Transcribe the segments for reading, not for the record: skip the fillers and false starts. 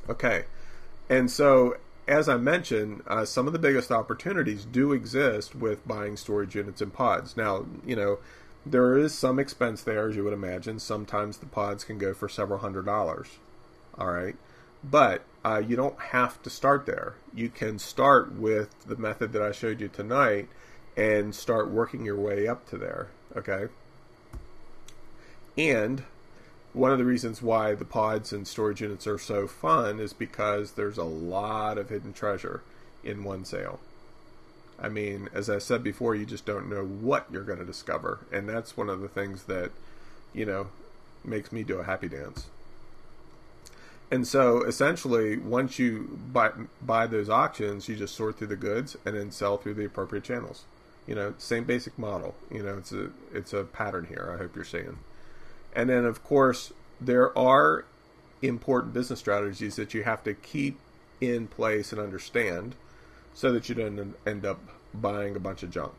Okay. And so, as I mentioned, some of the biggest opportunities do exist with buying storage units and pods. Now, there is some expense there, as you would imagine. Sometimes the pods can go for several $100s. All right. But you don't have to start there. You can start with the method that I showed you tonight and start working your way up to there. Okay. And one of the reasons why the pods and storage units are so fun is because there's a lot of hidden treasure in one sale. I mean, as I said before, you just don't know what you're going to discover. And that's one of the things that, makes me do a happy dance. And so essentially, once you buy those auctions, you just sort through the goods and then sell through the appropriate channels. Same basic model. It's a pattern here, I hope you're seeing. And then, of course, there are important business strategies that you have to keep in place and understand so that you don't end up buying a bunch of junk.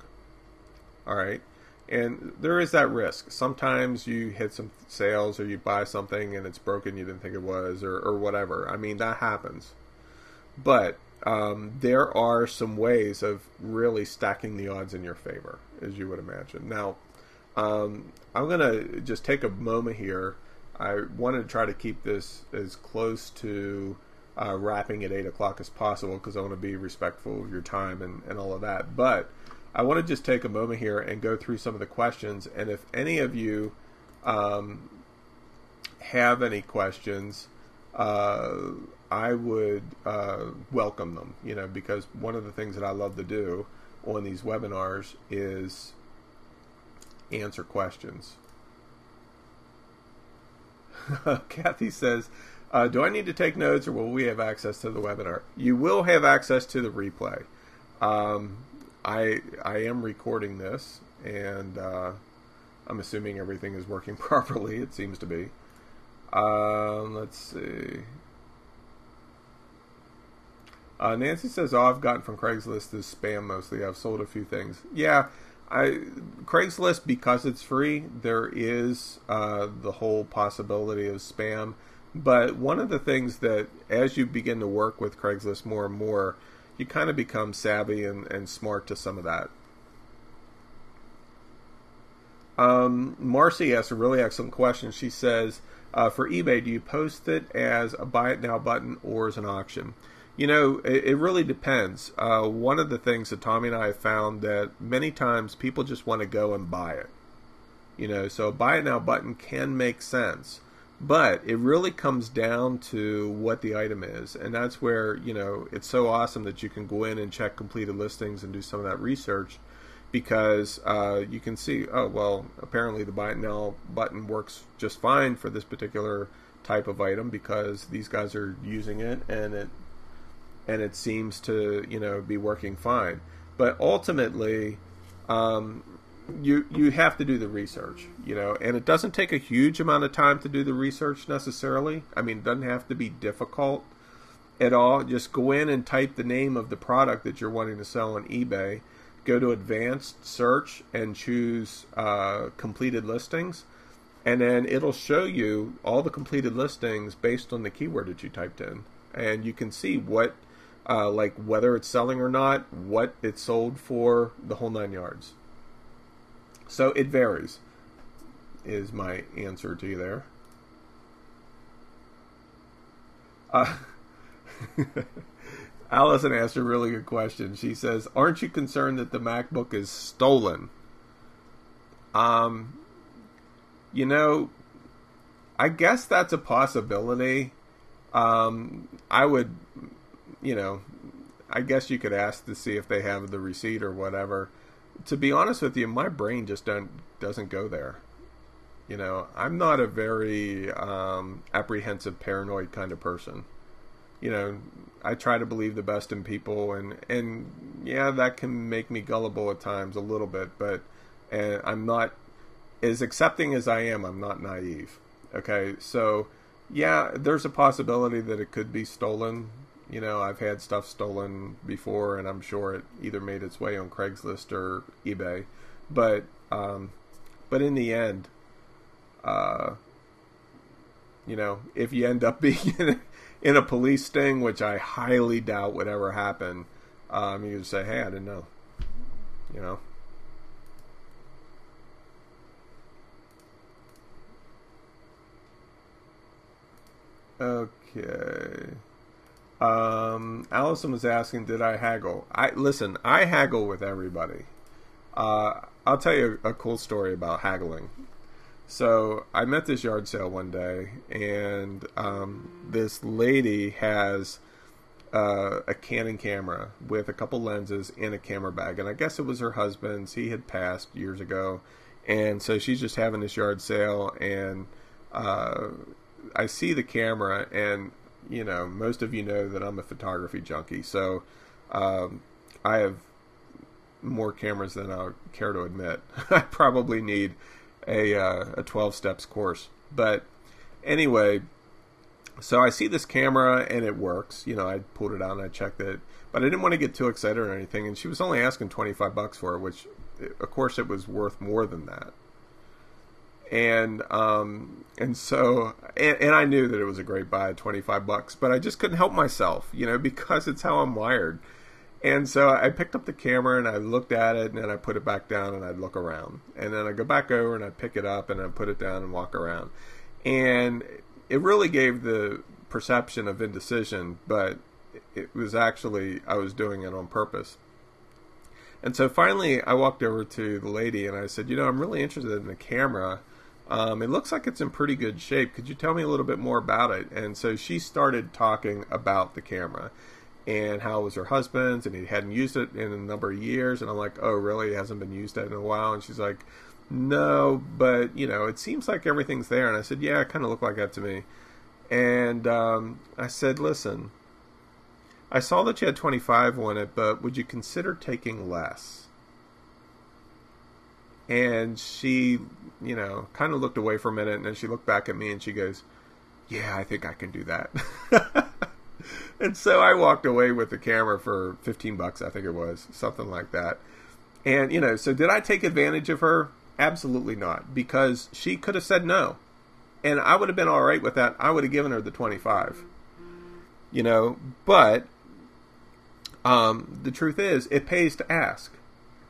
All right? And there is that risk. Sometimes you hit some sales or you buy something and it's broken you didn't think it was or whatever. I mean, that happens. But there are some ways of really stacking the odds in your favor, as you would imagine. Now, I'm going to just take a moment here. I wanted to try to keep this as close to wrapping at 8 o'clock as possible because I want to be respectful of your time and all of that. But I want to just take a moment here and go through some of the questions. And if any of you have any questions, I would welcome them, because one of the things that I love to do on these webinars is answer questions. Kathy says, do I need to take notes or will we have access to the webinar? You will have access to the replay. I am recording this and I'm assuming everything is working properly. It seems to be. Let's see. Nancy says, I've gotten from Craigslist is spam mostly. I've sold a few things. Yeah. Craigslist, because it's free, there is the whole possibility of spam. But one of the things that, as you begin to work with Craigslist more and more, you kind of become savvy and smart to some of that. Marcy asks a really excellent question. She says, for eBay, do you post it as a buy it now button or as an auction? It really depends. One of the things that Tommy and I have found that many times people just want to go and buy it. So a buy it now button can make sense. But it really comes down to what the item is. And that's where, it's so awesome that you can go in and check completed listings and do some of that research because you can see, oh, well, apparently the buy it now button works just fine for this particular type of item because these guys are using it and it seems to, be working fine. But ultimately, you have to do the research, and it doesn't take a huge amount of time to do the research necessarily. I mean, it doesn't have to be difficult at all. Just go in and type the name of the product that you're wanting to sell on eBay. Go to advanced search and choose completed listings. And then it'll show you all the completed listings based on the keyword that you typed in. And you can see what, whether it's selling or not, what it's sold for, the whole 9 yards. So it varies, is my answer to you there. Allison asked a really good question. She says, aren't you concerned that the MacBook is stolen? I guess that's a possibility. I would, I guess you could ask to see if they have the receipt or whatever. To be honest with you, my brain just doesn't go there. I'm not a very apprehensive, paranoid kind of person. I try to believe the best in people, and yeah, that can make me gullible at times a little bit, but I'm not, as accepting as I am, I'm not naive. Okay, so yeah, there's a possibility that it could be stolen. I've had stuff stolen before, and I'm sure it either made its way on Craigslist or eBay. But in the end, You know, if you end up being in a police sting, which I highly doubt would ever happen, you just say, hey, I didn't know. You know. Okay. Allison was asking, did I haggle? Listen, I haggle with everybody. I'll tell you a cool story about haggling. So I met this yard sale one day, and this lady has a Canon camera with a couple lenses in a camera bag, and I guess it was her husband's. He had passed years ago, and so she's just having this yard sale, and I see the camera, and you know, most of you know that I'm a photography junkie, so I have more cameras than I'll care to admit. I probably need a 12 steps course. But anyway, so I see this camera and it works. You know, I pulled it out and I checked it, but I didn't want to get too excited or anything. And she was only asking $25 for it, which of course it was worth more than that. And so I knew that it was a great buy at $25, but I just couldn't help myself, you know, because it's how I'm wired. And so I picked up the camera and I looked at it, and then I put it back down and I'd look around. And then I go back over and I pick it up and I put it down and walk around. And it really gave the perception of indecision, but it was actually, I was doing it on purpose. And so finally I walked over to the lady and I said, you know, I'm really interested in the camera. It looks like it's in pretty good shape. Could you tell me a little bit more about it? And so she started talking about the camera and how it was her husband's, and he hadn't used it in a number of years. And I'm like, oh, really? It hasn't been used in a while? And she's like, no, but, you know, it seems like everything's there. And I said, yeah, it kind of looked like that to me. And I said, listen, I saw that you had 25 on it, but would you consider taking less? And she, you know, kind of looked away for a minute, and then she looked back at me and she goes, yeah, I think I can do that. And so I walked away with the camera for $15, I think it was, something like that. And, you know, so did I take advantage of her? Absolutely not, because she could have said no. And I would have been all right with that. I would have given her the 25, you know, but the truth is it pays to ask,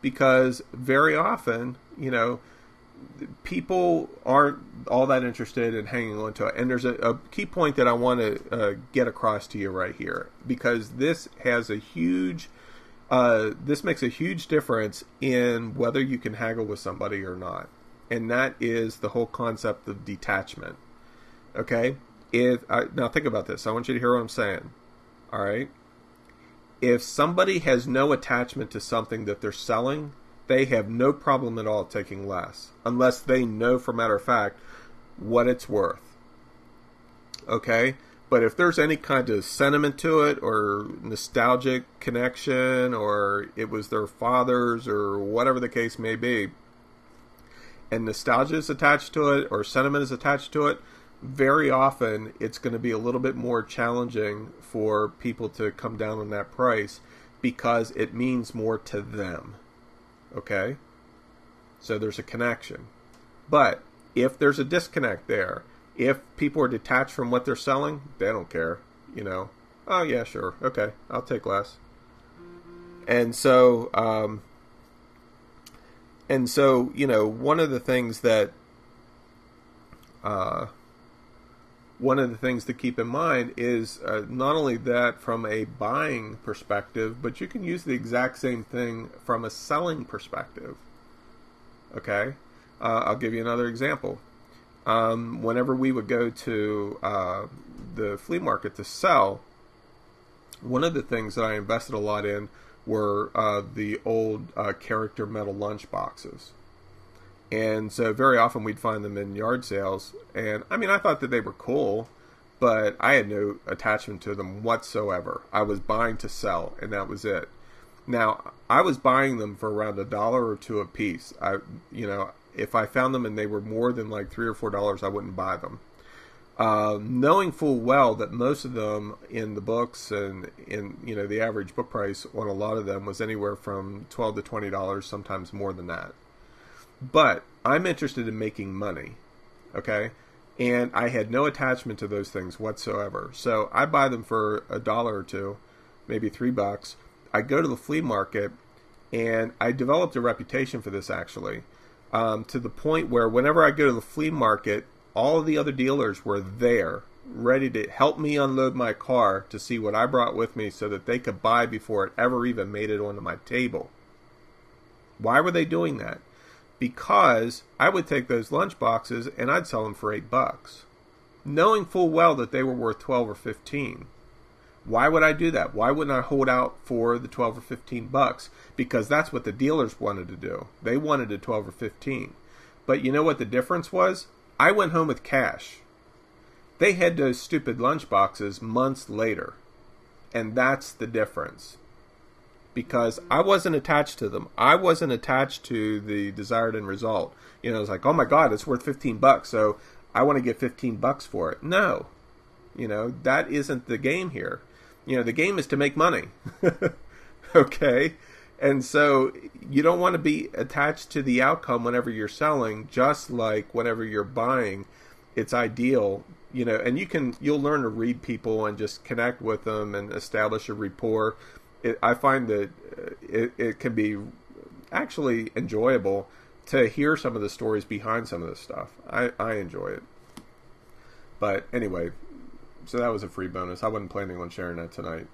because very often, you know, people aren't all that interested in hanging on to it. And there's a key point that I want to get across to you right here, because this has a huge, this makes a huge difference in whether you can haggle with somebody or not. And that is the whole concept of detachment. Okay? Now think about this. I want you to hear what I'm saying. All right? If somebody has no attachment to something that they're selling, they have no problem at all taking less, unless they know, for matter of fact, what it's worth. Okay? But if there's any kind of sentiment to it, or nostalgic connection, or it was their father's, or whatever the case may be, and nostalgia is attached to it, or sentiment is attached to it, very often it's going to be a little bit more challenging for people to come down on that price, because it means more to them. Okay? So there's a connection. But if there's a disconnect there, if people are detached from what they're selling, they don't care. You know, oh yeah, sure, okay, I'll take less. And so, you know, one of the things to keep in mind is not only that from a buying perspective, but you can use the exact same thing from a selling perspective. Okay? I'll give you another example. Whenever we would go to the flea market to sell, one of the things that I invested a lot in were the old character metal lunch boxes. And so very often we'd find them in yard sales. And I mean, I thought that they were cool, but I had no attachment to them whatsoever. I was buying to sell, and that was it. Now, I was buying them for around $1 or $2 a piece. You know, if I found them and they were more than like $3 or $4, I wouldn't buy them. Knowing full well that most of them in the books and in, you know, the average book price on a lot of them was anywhere from $12 to $20, sometimes more than that. But I'm interested in making money, okay? And I had no attachment to those things whatsoever. So I buy them for $1 or $2, maybe $3. I go to the flea market, and I developed a reputation for this actually, to the point where whenever I go to the flea market, all of the other dealers were there, ready to help me unload my car to see what I brought with me so that they could buy before it ever even made it onto my table. Why were they doing that? Because I would take those lunch boxes and I'd sell them for $8, knowing full well that they were worth 12 or 15. Why would I do that? Why wouldn't I hold out for the 12 or 15 bucks? Because that's what the dealers wanted to do. They wanted a 12 or 15. But you know what the difference was? I went home with cash. They had those stupid lunch boxes months later. And that's the difference. Because I wasn't attached to them. I wasn't attached to the desired end result. You know, it's like, oh my God, it's worth 15 bucks, so I want to get 15 bucks for it. No. You know, that isn't the game here. You know, the game is to make money. Okay? And so you don't want to be attached to the outcome whenever you're selling, just like whenever you're buying. It's ideal, you know, and you'll learn to read people and just connect with them and establish a rapport. I find that it can be actually enjoyable to hear some of the stories behind some of this stuff. I enjoy it. But anyway, so that was a free bonus. I wasn't planning on sharing that tonight.